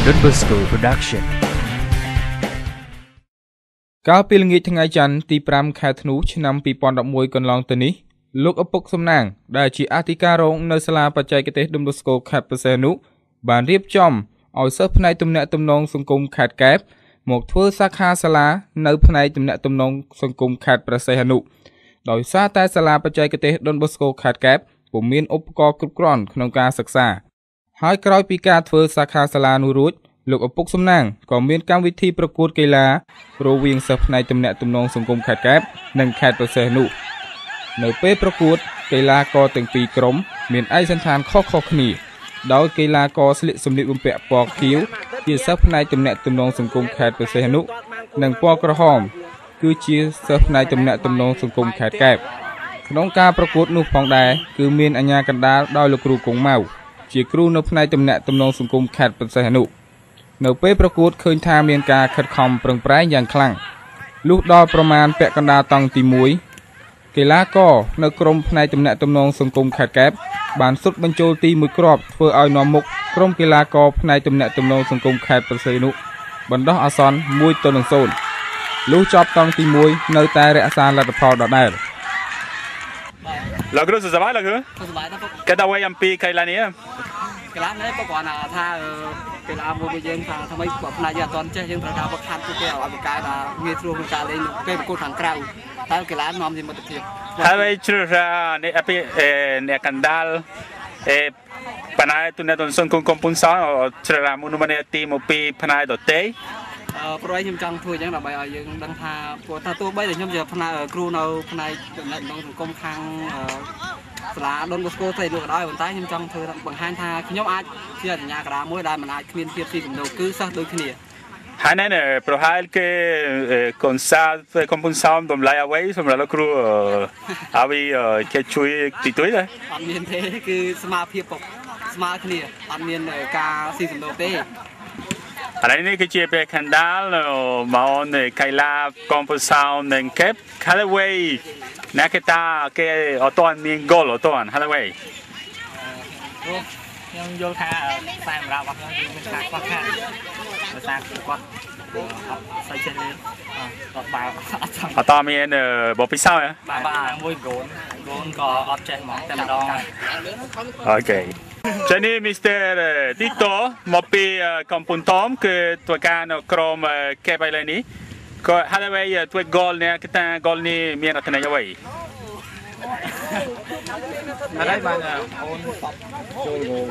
Don Bosco Production កាលពីល្ងាចថ្ងៃច័ន្ទទី5ខែធ្នូឆ្នាំ2011កន្លងទៅនេះលោកឪពុកសំណាងដែលជាអធិការរងនៅសាលាបច្ចេកទេស Don Bosco ខេត្តព្រះសីហនុបានរៀបចំឲ្យសិស្សផ្នែកទំនាក់ទំនងសង្គមខេត្តកែបមកធ្វើសាខាសាលានៅផ្នែកទំនាក់ទំនងសង្គមខេត្តព្រះសីហនុដោយសារតែសាលាបច្ចេកទេស Don Bosco ខេត្តកែបពុំមានឧបករណ៍គ្រប់គ្រាន់ក្នុងការសិក្សាហើយក្រោយពីការធ្វើសាខាសាលានោះរួចលោកឪពុកសំណាងក៏មានកម្មវិធីប្រកួតកីឡារវាងសិស្សផ្នែកទំនាក់ទំនងសង្គមខេត្តកែបនិងខេត្តព្រះសីហនុនៅពេលប្រកួតកីឡាករទាំងពីរក្រុមមានឯកសណ្ឋានខុសៗគ្នាដោយកីឡាករស្លៀកសម្លៀកបំពាក់ពណ៌ខៀវជាសិស្សផ្នែកទំនាក់ទំនងសង្គមខេត្តព្រះសីហនុនិងពណ៌ក្រហមគឺជាសិស្សផ្នែកទំនាក់ទំនងសង្គមខេត្តកែបក្នុងការប្រកួតនោះផងដែរគឺមានអាជ្ញាកណ្ដាលដោយលោកគ្រូកុងម៉ៅជាគ្រូនៅផ្នែកទំនាក់ទំនងសង្គមខេត្តព្រះសីហនុនៅពេលប្រកួតឃើញថាមានការខិតខំប្រឹងប្រែងយ៉ាងខ្លាំងលុះដល់ប្រមាណពាក់កណ្ដាលតង់ទី1កីឡាករនៅក្រុមផ្នែកទំនាក់ទំនងសង្គមខេត្តកែបបានសុទ្ធបញ្ចូលទី1គ្រាប់ធ្វើឲ្យនាំមុខក្រុមកីឡាករផ្នែកទំនាក់ទំនងសង្គមខេត្តព្រះសីហនុបណ្ដោះអាសន្ន1-0លុះចប់តង់ទី1នៅតែរក្សាលទ្ធផលដដែលលោកគ្រូសុខសប្បាយលោកគ្រូសុខសប្បាយណាស់គេដល់វិញអំពីកីឡានេះកីឡានេះក៏គាត់ថាកីឡាមួយយើងថាថ្មីផ្នែកយើងអត់ទាន់ចេះយើងត្រូវការវឹកហាត់ពួកគេឲ្យបង្កើតថាងាយស្រួលក្នុងការលេងពេលប្រកួតខាងក្រៅតែកីឡានាំជាមិត្តភាពហើយជ្រើសរើសនេះអពីអ្នកកណ្ដាលបណ្ដាទំនាក់ទំនងសង្គមកំពង់សោមជ្រើសរើសមនុស្សម្នាក់ទីមកពីផ្នែកដតេព្រោះខ្ញុំចង់ធ្វើអញ្ចឹងដើម្បីឲ្យយើងដឹងថាព្រោះថាទោះបីតែខ្ញុំជាផ្នែកគ្រូនៅផ្នែកទំនាក់ទំនងសង្គមខាងសាលា Don Bosco ទៅនោះក៏ដោយប៉ុន្តែខ្ញុំចង់ធ្វើបង្ហាញថាខ្ញុំអាចជាអាជ្ញាកណ្ដាលមួយដែលមិនអាចគ្មានភាពស៊ីជម្រៅគឺសិស្សដូចគ្នាហើយណែប្រហែលគេកូនសាកំពង់សោមតម្លៃអ្វីសម្រាប់លោកគ្រូឲ្យគេជួយទីទួយទេអត់មានទេគឺស្មារតីស្មើគ្នាអត់មានការស៊ីជម្រៅទេឥឡូវនេះគឺជាពេលកណ្ដាលមកនៅកីឡាកំពង់សោមនិងកែបខាល់វេអ្នកគេតាគេអត់ទាន់មានហ្គោលអត់ទាន់ហើយវិញខ្ញុំយល់ថាតែសម្រាប់របស់ខ្ញុំគឺមានការខ្វះខាតដោយសារគាត់អត់ស្អីចេះលេងគាត់បើអត់មានបបពិសោធន៍បាទមួយហ្គោលក៏អត់ចេះហ្មងតែម្ដងអូខេចានេះ Mr. Tito មកពីកំពង់ធំគឺធ្វើការនៅក្រុមកែបឥឡូវនេះក៏ហើយធ្វើហ្គោលនេះគេថាហ្គោលនេះមានអត្ថន័យអ្វីអត់ហើយបានអូនសពចូលហ្គោល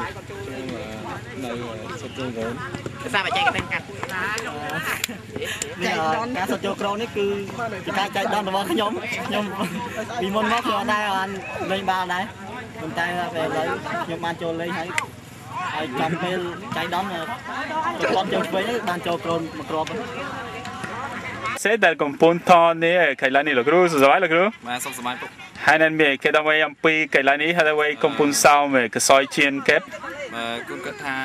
នៅសុទ្ធចូលហ្គោលភាសាបច្ចេកទេសកាត់នេះការសុទ្ធចូលក្រុមនេះគឺជាការចែកដនរបស់ខ្ញុំពីមុនមកខ្ញុំដែរបានលេងបាល់ដែរប៉ុន្តែពេលឥឡូវខ្ញុំបានចូលលេងហើយចាំពេលចៃដន្យគាត់ចូលឆ្វេងបានចូលក្រុមមួយគ្រាប់សេដែលកំពង់ថននេះកីឡានេះលោកគ្រូសុខសប្បាយលោកគ្រូបាទសុខសប្បាយពុកហើយនៅមានគេដល់អំពីកីឡានេះហើយកំពង់សោមកសោយជៀនកែបគឺគាត់ថា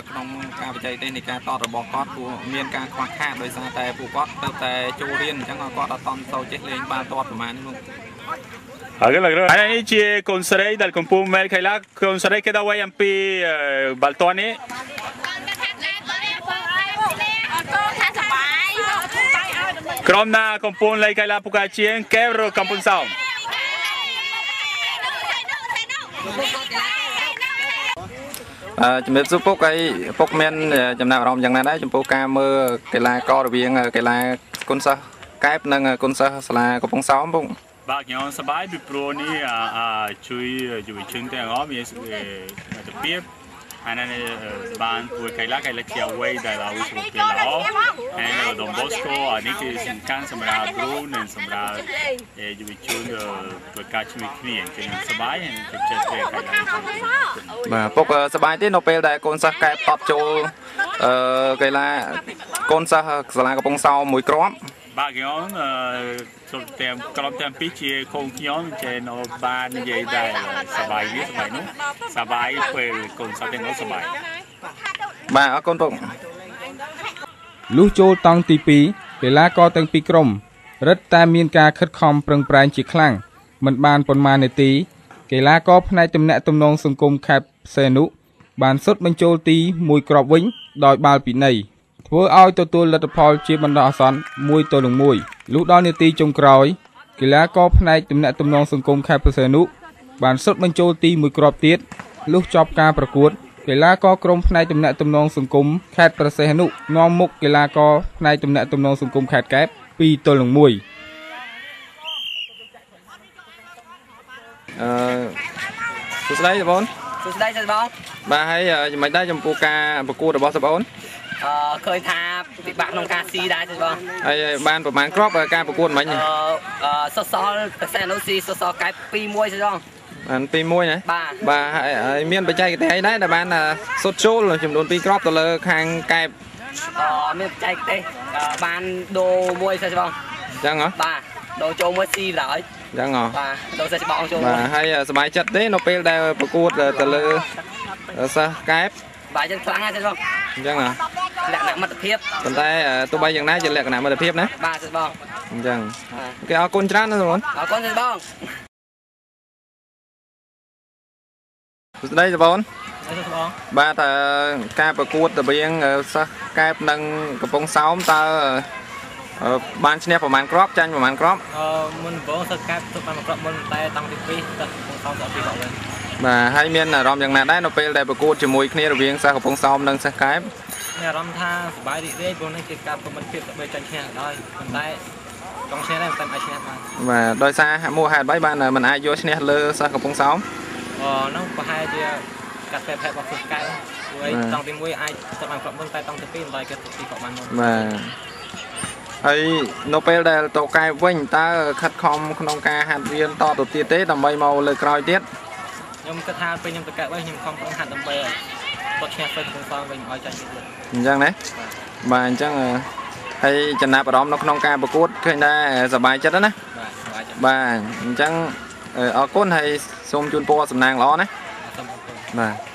ក្នុងការបច្ចេកទេសនៃការតតរបស់គាត់ព្រោះមានការខ្វះខាតដោយសារតែពួកគាត់ទៅតែចូលរៀនអញ្ចឹងគាត់អត់តន់ទៅចេះលេងបាល់ទាត់ប្រហែលនេះមកហើយនេះជាកូនស្រីដែលកំពុងមែលកីឡាកូនស្រីគេដល់វិញអំពីបាល់ទាត់នេះក្រុមណាកំពុងលេងកីឡាពូកាជាងកែវឬកំពង់សោមជំរាបសួរពុកហើយពុកមានចំណាប់អារម្មណ៍យ៉ាងណាដែរចំពោះការមើលកីឡាកររវាងកីឡាគុនសិស្សកែបនិងគុនសិស្សសាលាកំពង់សោមពុកបាទខ្ញុំសប្បាយពីព្រោះនេះជួយយុវជនទាំងអស់មានសុខភាពហើយនៅបានធ្វើកីឡាជាអ្វីដែលឲ្យសុខភាពល្អហើយនៅ Don Bosco នេះគឺសំខាន់សម្រាប់គ្រូនិងសម្រាប់យុវជនធ្វើការជួយគ្នាអញ្ចឹងសប្បាយហើយចិត្តទៅកីឡាបាទពុកសប្បាយទេនៅពេលដែលកូនសិស្សកែបតបចូលកីឡាកូនសិស្សសាលាកំពង់សោមមួយគ្រាប់បាទខ្ញុំចូលតាមក្រុមទាំងពីរជាកូនខ្ញុំចេះនៅបាននិយាយដែរសប្បាយនេះសប្បាយនោះសប្បាយពេលកូនសិស្សទាំងនោះសប្បាយបាទអរគុណពុកលុះចូលតង់ទី2កីឡាករទាំងពីរក្រុមរឹតតែមានការខិតខំប្រឹងប្រែងជាខ្លាំងមិនបានប៉ុន្មាននាទីកីឡាករផ្នែកទំនាក់ទំនងសង្គមខេត្តសីហនុ បានសុទ្ធបញ្ចូលទីមួយគ្រាប់វិញដោយបាល់ពីនៃធ្វើឲ្យទទួលលទ្ធផលជាបណ្ដោះអាសន្ន1-1លុះដល់នាទីចុងក្រោយកីឡាករផ្នែកទំនាក់ទំនងសង្គមខេត្តព្រះសីហនុបានសុទ្ធបញ្ចូលទីមួយគ្រាប់ទៀតលុះចប់ការប្រកួតកីឡាករក្រុមផ្នែកទំនាក់ទំនងសង្គមខេត្តព្រះសីហនុនាំមុខកីឡាករផ្នែកទំនាក់ទំនងសង្គមខេត្តកែប2-1សួស្តីបង សួស្តីចាបង បាទហើយយ៉ាងម៉េចដែរចំពោះការប្រកួតរបស់បង ឃើញថាពិបាកក្នុងការស៊ីដែរចាបង ហើយបានប្រហែលគ្រាប់ការប្រកួតមិញ សសល់ប្រសិននោះស៊ីសសល់កែប2-1ចាបង បាន 2-1 ណា បាទហើយមានបច្ចេកទេសអីដែរដែលបានសុទ្ធចូលចំនួន2គ្រាប់ទៅលើខាងកែប មានបច្ចេកទេសបានដូរមួយចាបង អញ្ចឹងហ៎ បាទដូរចូលមួយស៊ីដល់ អញ្ចឹងហ៎ បាទដូរសាច់ច្បងចូល បាទហើយសប្បាយចិត្តទេនៅពេលដែលប្រកួតទៅលើសិស្សកែប បាទចិត្តខ្លាំងណាស់ចាបង អញ្ចឹងហ៎ លក្ខណៈមិត្តភាព ប៉ុន្តែទោះបីយ៉ាងណាជាលក្ខណៈមិត្តភាពណា បាទចាបង អញ្ចឹងគេអរគុណច្រើនណាស់បង អរគុណចាបង សួស្តីបងបាទការប្រកួតរវាងសិស្សកែបនិងកំពង់សោមតើបានឈ្នះប្រហែលគ្រាប់ចាញ់ប្រហែលគ្រាប់ មុនដំបូងសិស្សកែបទៅបានមកគ្រាប់មុនតែតាំងពី2ទៅកំពង់សោមទៅ2គ្រាប់វិញ បាទហើយមានអារម្មណ៍យ៉ាងណាដែរនៅពេលដែលប្រកួតជាមួយគ្នារវាងសិស្សកំពង់សោមនិងសិស្សកែប មានអារម្មណ៍ថាសប្បាយរីករាយព្រោះនេះជាការប្រមិត្តភាពដើម្បីចាញ់ឈ្នះដោយប៉ុន្តែចង់ឈ្នះដែរតែមិនអាចឈ្នះបាន បាទដោយសារមូលហេតុអ្វីបានមិនអាចយកឈ្នះលើសិស្សកំពង់សោម នោះប្រហែលជាកាត់ពេលផែរបស់សិស្សកែបព្រោះតាំងពី1អាចទៅបានគ្រាប់មុនតែតាំងពី2មិនដោយគេទីគ្រាប់បានមុន បាទហើយនៅពេលដែលតកែបវិញតើខិតខំក្នុងការហាត់រៀនតទៅទៀតទេដើម្បីមកលើក្រោយទៀត ខ្ញុំគិតថាពេលខ្ញុំទៅកែបវិញខ្ញុំខំប្រឹងហាត់ដើម្បីគាត់ឈ្នះទៅកំពង់សោមវិញឲ្យចាញ់ទៀត អញ្ចឹងណាបាទអញ្ចឹងហើយចំណាប់អារម្មណ៍នៅក្នុងការប្រកួតឃើញដែរសប្បាយចិត្តណា បាទអញ្ចឹងអរគុណហើយសូមជូនពរសំណាងល្អណាបាទ